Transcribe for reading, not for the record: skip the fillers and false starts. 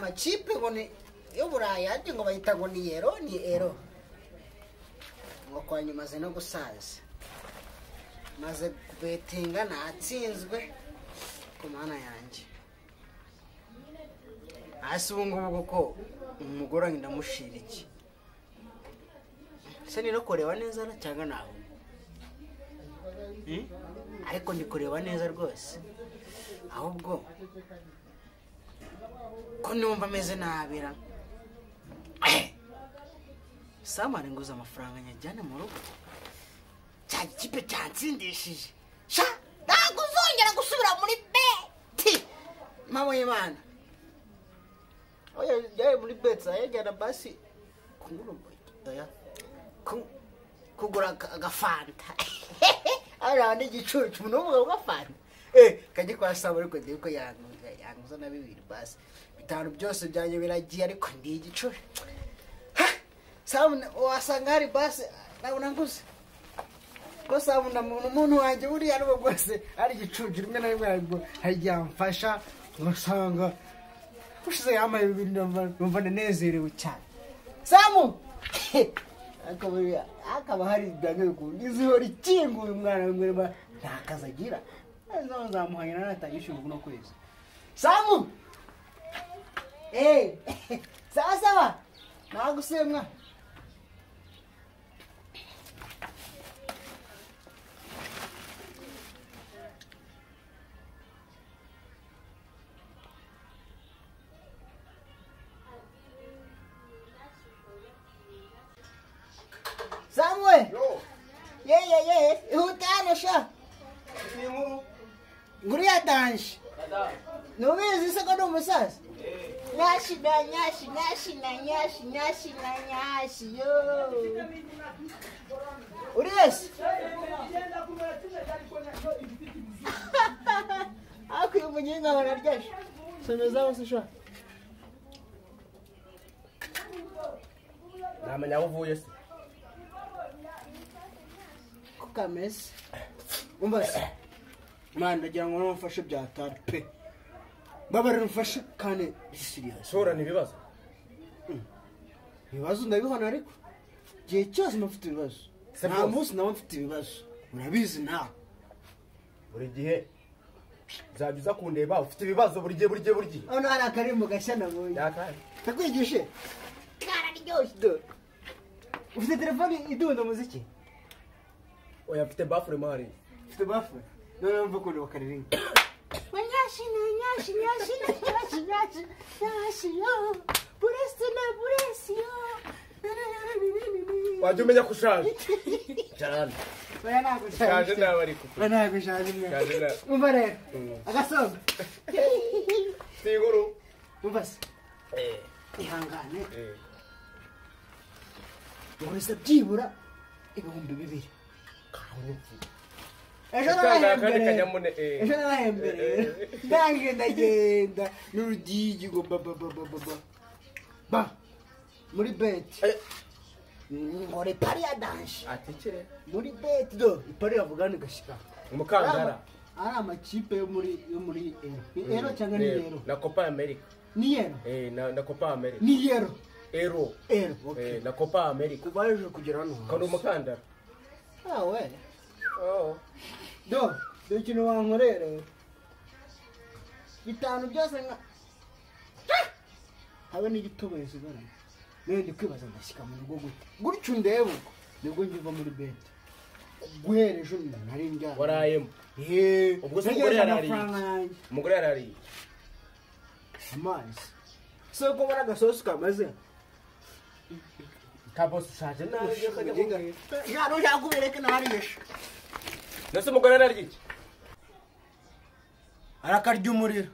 amakipe ngo ni y'Uburaya ngo bayita ngo ni ero ngo kwa nyuma ze no gusaza maze betinga natsinzwe ku mana yanjye hasi ubu ngubu ko umugore ndamushira iki se ni no kureba neza cyangwa nawe ariko ndi kureba neza rwose ahubwo ko numva ameze nabira samari nguza amafaranga nyajyane mu rugo cya kipe cyansindishije sha ntabwo uzongera gusubira muri beti mama y'Imana oya yaje muri beti ayajyana basi kugura agafanta arandi igicucu n'umugabo ugafanta kajye kwa saba ariko ndiko yanguza na 2 basi bitanu byose byanjye biragiye ariko ndi igicucu sawa wasanga hari basi nabona nguze ko sawa umuntu wanjye uri ari bwose ari igicucu rimwe na rimwe ariko hajyamfasha ngasanga ushize yamaye ibintu numva nezerewe cyane samu akaba hari byange kundiziho rikinguye umwana w'umwe ntakazagira nzamuhanya natagisha ubu no kwezi samu sawa nagusemwa Samuel. Yo. Yeah. Hutano sha. Nimu. Nguria danshi. Kada. Nubizi se kodo musasa. Nyashi yo. Uriesi. Aku yumunyinga wanaryashi. Someza usisha. Namenya uvuye se. Kamese umbase man ndagira ngo numfashe byatari pe babare numfashe kane serious Shora ni bibazo ndabihona ariko gihe cyose mfite ibibazo nta munsi nawe mfite ibibazo urabizi nawe buri gihe zagiza kundeba ufite ibibazo buri gihe ono ari akarimbo gashya nabonye yakari takwigishe kara ryoshye ufite telefone idunda muziki oya mfite bafure mahari ufite bafure none mva ko bakariringa nyashi yo buresi yo wajya umenya ko ushaje cyane oya nagushaje nawe ariko oya nagushaje umva rero agasonga siguru umva se ihangane uretse byibura 2,000 ejo narahembere ndagenda n'urudigi ngo ba muri beti ngore pari ya danshi atikire muri beti do ipari yavugana gashika umukandara ari amakipe yo muri ero cyangwa ni ero na Copa America ni ero na Copa America ni ero okay na Copa America kubaje kugera hano kandi umukandara we do kintu wankorere bitanu byose nka habe n'igitobe sigara nende kwibaza ndashika mu rugo gutyo ndebe nibwo ngiva muri beti guhereje nari njya warayemo ubwo se umugore yarari amazi so ko bara gasosi kamaze kabose ushaje nawe ya no yakubereke narisha nase umugore yarari iki arakarya umuriro